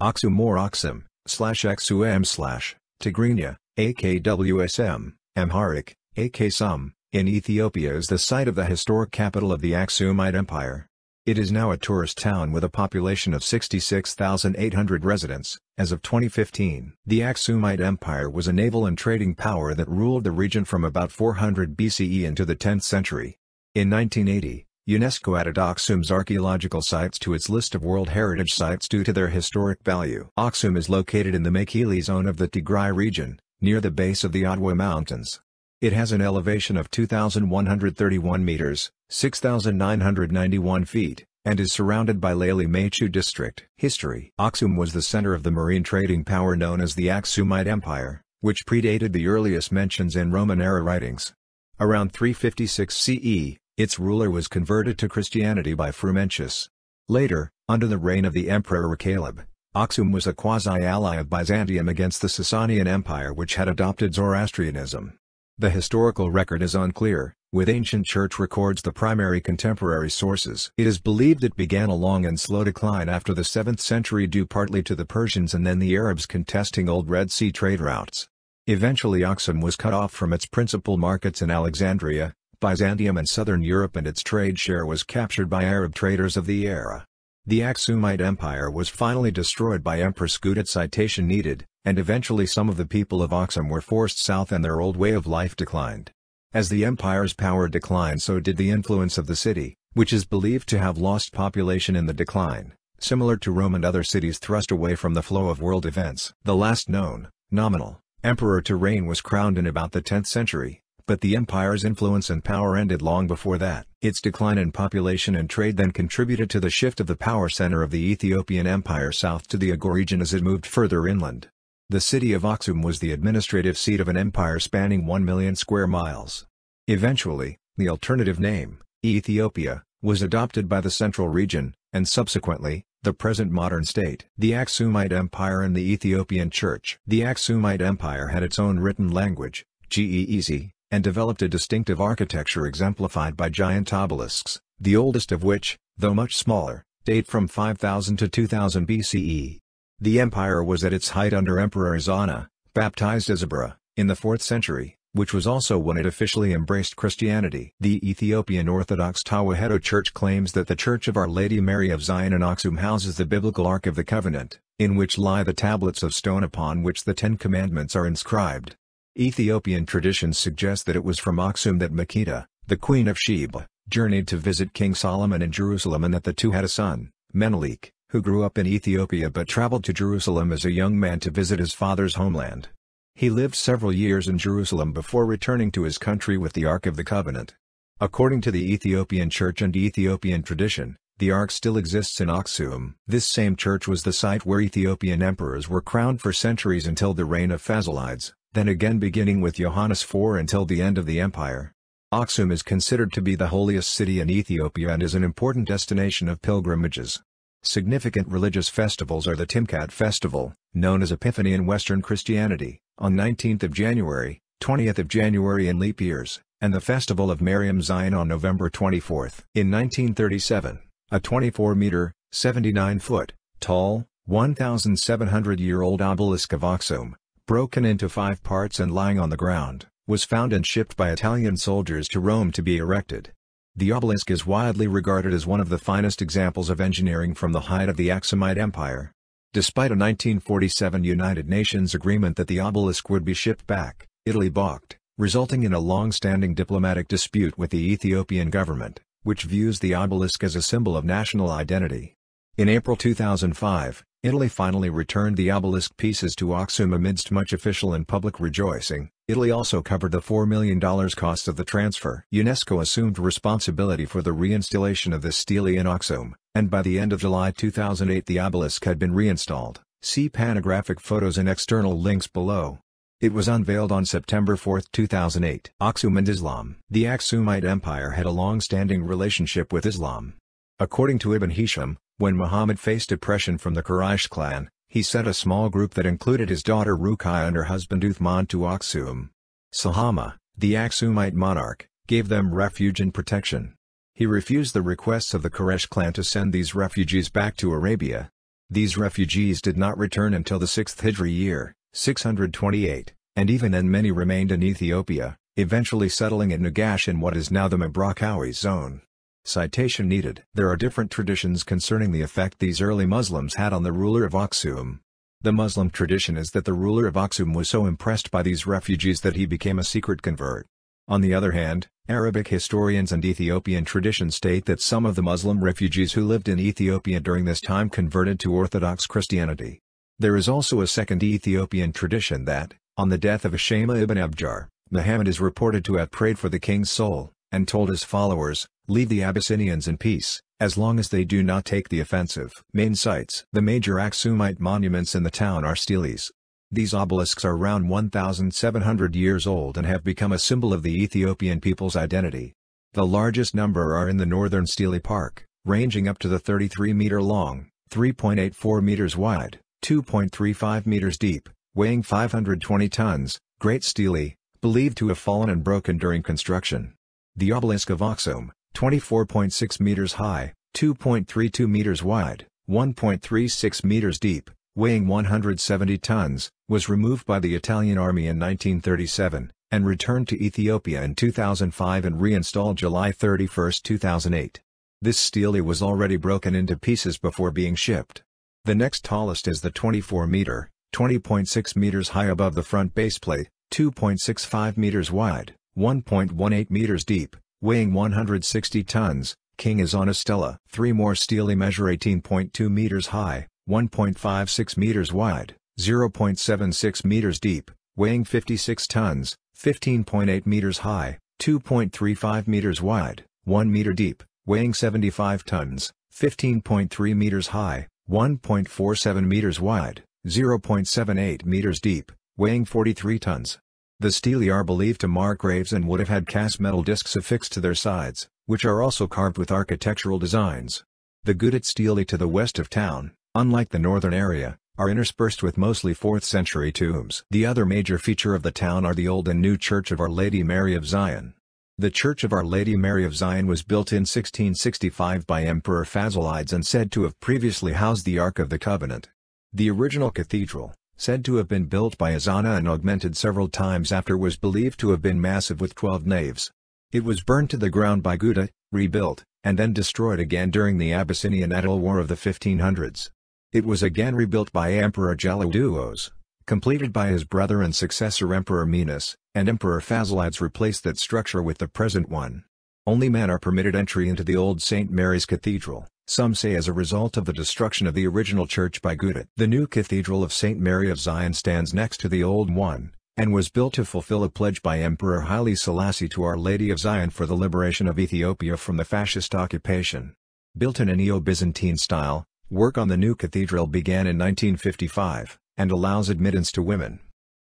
Axum or Axum, /Axum/ Tigrinya, AKWSM, Amharic, Aksum, in Ethiopia is the site of the historic capital of the Aksumite Empire. It is now a tourist town with a population of 66,800 residents, as of 2015. The Aksumite Empire was a naval and trading power that ruled the region from about 400 BCE into the 10th century. In 1980, UNESCO added Aksum's archaeological sites to its list of World Heritage Sites due to their historic value. Axum is located in the Mekelle zone of the Tigray region, near the base of the Adwa Mountains. It has an elevation of 2,131 meters, 6,991 feet, and is surrounded by Lele Mechu district. History: Axum was the center of the marine trading power known as the Aksumite Empire, which predated the earliest mentions in Roman-era writings. Around 356 CE, its ruler was converted to Christianity by Frumentius. Later, under the reign of the Emperor Caleb, Axum was a quasi-ally of Byzantium against the Sasanian Empire, which had adopted Zoroastrianism. The historical record is unclear, with ancient church records the primary contemporary sources. It is believed it began a long and slow decline after the 7th century due partly to the Persians and then the Arabs contesting old Red Sea trade routes. Eventually Axum was cut off from its principal markets in Alexandria, Byzantium and southern Europe, and its trade share was captured by Arab traders of the era. The Aksumite Empire was finally destroyed by Emperor Scudet citation needed, and eventually some of the people of Axum were forced south and their old way of life declined. As the empire's power declined, so did the influence of the city, which is believed to have lost population in the decline, similar to Rome and other cities thrust away from the flow of world events. The last known, nominal, emperor to reign was crowned in about the 10th century. But the empire's influence and power ended long before that. Its decline in population and trade then contributed to the shift of the power center of the Ethiopian Empire south to the Agor region as it moved further inland. The city of Axum was the administrative seat of an empire spanning 1 million square miles. Eventually, the alternative name, Ethiopia, was adopted by the central region, and subsequently, the present modern state. The Aksumite Empire and the Ethiopian Church. The Aksumite Empire had its own written language, Ge'ez, and developed a distinctive architecture exemplified by giant obelisks, the oldest of which, though much smaller, date from 5000 to 2000 BCE. The empire was at its height under Emperor Ezana, baptized as Abra, in the 4th century, which was also when it officially embraced Christianity. The Ethiopian Orthodox Tewahedo Church claims that the Church of Our Lady Mary of Zion in Axum houses the biblical Ark of the Covenant, in which lie the tablets of stone upon which the 10 Commandments are inscribed. Ethiopian traditions suggest that it was from Axum that Makeda, the Queen of Sheba, journeyed to visit King Solomon in Jerusalem, and that the two had a son, Menelik, who grew up in Ethiopia but traveled to Jerusalem as a young man to visit his father's homeland. He lived several years in Jerusalem before returning to his country with the Ark of the Covenant. According to the Ethiopian Church and Ethiopian tradition, the Ark still exists in Axum. This same church was the site where Ethiopian emperors were crowned for centuries until the reign of Fasilides, then again beginning with Johannes IV until the end of the empire. Axum is considered to be the holiest city in Ethiopia and is an important destination of pilgrimages. Significant religious festivals are the Timkat festival, known as Epiphany in Western Christianity, on 19th of January, 20th of January in leap years, and the Festival of Mariam Zion on November 24th. In 1937, a 24-meter, 79-foot, tall, 1,700-year-old obelisk of Axum, broken into 5 parts and lying on the ground, was found and shipped by Italian soldiers to Rome to be erected. The obelisk is widely regarded as one of the finest examples of engineering from the height of the Aksumite Empire. Despite a 1947 United Nations agreement that the obelisk would be shipped back, Italy balked, resulting in a long-standing diplomatic dispute with the Ethiopian government, which views the obelisk as a symbol of national identity. In April 2005, Italy finally returned the obelisk pieces to Axum amidst much official and public rejoicing. Italy also covered the $4 million cost of the transfer. UNESCO assumed responsibility for the reinstallation of this stele in Axum, and by the end of July 2008 the obelisk had been reinstalled. See panographic photos and external links below. It was unveiled on September 4, 2008. Axum and Islam. The Aksumite Empire had a long-standing relationship with Islam. According to Ibn Hisham, when Muhammad faced oppression from the Quraysh clan, he sent a small group that included his daughter Ruqayya and her husband Uthman to Axum. Sahama, the Aksumite monarch, gave them refuge and protection. He refused the requests of the Quraysh clan to send these refugees back to Arabia. These refugees did not return until the 6th Hijri year, 628, and even then many remained in Ethiopia, eventually settling at Nagash in what is now the Mabrakawi zone. Citation needed. There are different traditions concerning the effect these early Muslims had on the ruler of Axum. The Muslim tradition is that the ruler of Axum was so impressed by these refugees that he became a secret convert. On the other hand, Arabic historians and Ethiopian tradition state that some of the Muslim refugees who lived in Ethiopia during this time converted to Orthodox Christianity. There is also a second Ethiopian tradition that, on the death of Ashama ibn Abjar, Muhammad is reported to have prayed for the king's soul, and told his followers, "Leave the Abyssinians in peace, as long as they do not take the offensive." Main sites. The major Axumite monuments in the town are steles. These obelisks are around 1,700 years old and have become a symbol of the Ethiopian people's identity. The largest number are in the northern Stele Park, ranging up to the 33-meter long, 3.84 meters wide, 2.35 meters deep, weighing 520 tons, Great Stele, believed to have fallen and broken during construction. The obelisk of Axum, 24.6 meters high, 2.32 meters wide, 1.36 meters deep, weighing 170 tons, was removed by the Italian army in 1937, and returned to Ethiopia in 2005 and reinstalled July 31, 2008. This stele was already broken into pieces before being shipped. The next tallest is the 24-meter, 20.6 meters high above the front baseplate, 2.65 meters wide, 1.18 meters deep, weighing 160 tons, King is on a stela. Three more stele measure 18.2 meters high, 1.56 meters wide, 0.76 meters deep, weighing 56 tons, 15.8 meters high, 2.35 meters wide, 1 meter deep, weighing 75 tons, 15.3 meters high, 1.47 meters wide, 0.78 meters deep, weighing 43 tons. The stele are believed to mark graves and would have had cast metal discs affixed to their sides, which are also carved with architectural designs. The Gudat stele to the west of town, unlike the northern area, are interspersed with mostly 4th century tombs. The other major feature of the town are the Old and New Church of Our Lady Mary of Zion. The Church of Our Lady Mary of Zion was built in 1665 by Emperor Fasilides and said to have previously housed the Ark of the Covenant. The original cathedral, said to have been built by Azana and augmented several times after, was believed to have been massive with 12 naves. It was burned to the ground by Guda, rebuilt, and then destroyed again during the Abyssinian-Attal War of the 1500s. It was again rebuilt by Emperor Gelawdewos, completed by his brother and successor Emperor Minas, and Emperor Fasilides replaced that structure with the present one. Only men are permitted entry into the old St. Mary's Cathedral, some say as a result of the destruction of the original church by Gudat. The new Cathedral of St. Mary of Zion stands next to the old one, and was built to fulfill a pledge by Emperor Haile Selassie to Our Lady of Zion for the liberation of Ethiopia from the fascist occupation. Built in a Neo-Byzantine style, work on the new cathedral began in 1955, and allows admittance to women.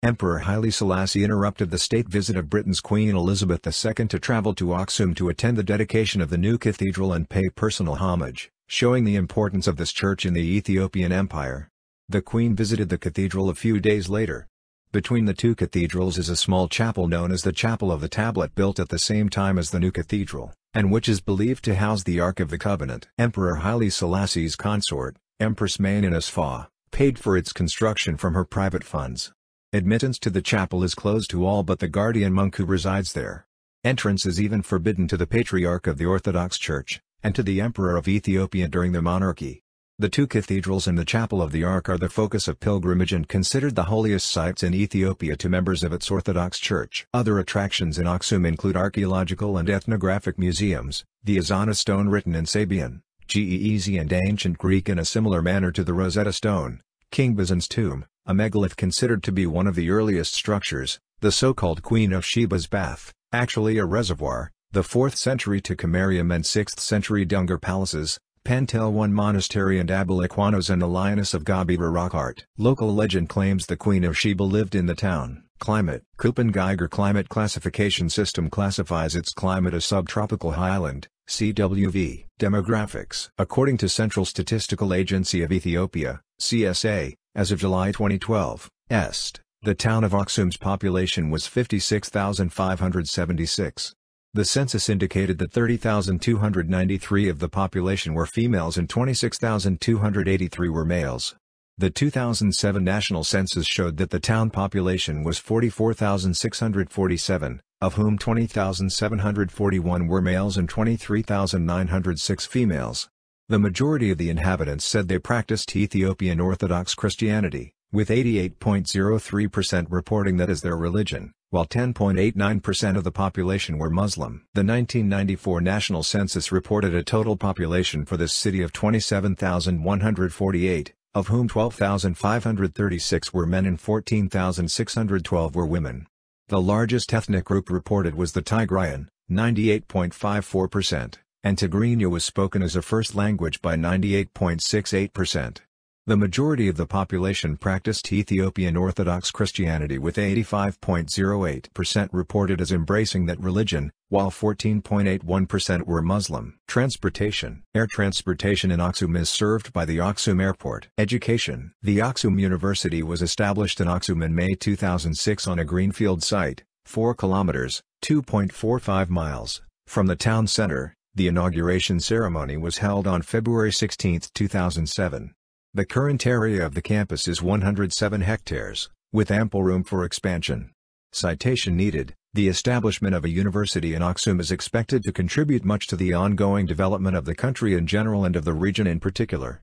Emperor Haile Selassie interrupted the state visit of Britain's Queen Elizabeth II to travel to Axum to attend the dedication of the new cathedral and pay personal homage, showing the importance of this church in the Ethiopian Empire. The Queen visited the cathedral a few days later. Between the two cathedrals is a small chapel known as the Chapel of the Tablet, built at the same time as the new cathedral, and which is believed to house the Ark of the Covenant. Emperor Haile Selassie's consort, Empress Maininasfa, paid for its construction from her private funds. Admittance to the chapel is closed to all but the guardian monk who resides there. Entrance is even forbidden to the Patriarch of the Orthodox Church, and to the Emperor of Ethiopia during the monarchy. The two cathedrals and the Chapel of the Ark are the focus of pilgrimage and considered the holiest sites in Ethiopia to members of its Orthodox Church. Other attractions in Axum include archaeological and ethnographic museums, the Azana stone written in Sabian, Ge'ez and ancient Greek in a similar manner to the Rosetta Stone, King Bazan's tomb, a megalith considered to be one of the earliest structures, the so-called Queen of Sheba's bath, actually a reservoir, the 4th century Tecumarium and 6th century Dungar palaces, Pentel I monastery and Abilikwanos and the Lioness of Gabira rock art. Local legend claims the Queen of Sheba lived in the town. Climate. Köppen Geiger climate classification system classifies its climate as subtropical highland, CWV. Demographics. According to Central Statistical Agency of Ethiopia, CSA, as of July 2012, the town of Axum's population was 56,576. The census indicated that 30,293 of the population were females and 26,283 were males. The 2007 national census showed that the town population was 44,647, of whom 20,741 were males and 23,906 females. The majority of the inhabitants said they practiced Ethiopian Orthodox Christianity, with 88.03% reporting that as their religion, while 10.89% of the population were Muslim. The 1994 national census reported a total population for this city of 27,148, of whom 12,536 were men and 14,612 were women. The largest ethnic group reported was the Tigrayan, 98.54%, and Tigrinya was spoken as a first language by 98.68%. The majority of the population practiced Ethiopian Orthodox Christianity with 85.08% reported as embracing that religion, while 14.81% were Muslim. Transportation. Air transportation in Axum is served by the Axum Airport. Education. The Axum University was established in Axum in May 2006 on a greenfield site, 4 kilometers, 2.45 miles, from the town center. The inauguration ceremony was held on February 16, 2007. The current area of the campus is 107 hectares, with ample room for expansion. Citation needed. The establishment of a university in Axum is expected to contribute much to the ongoing development of the country in general and of the region in particular.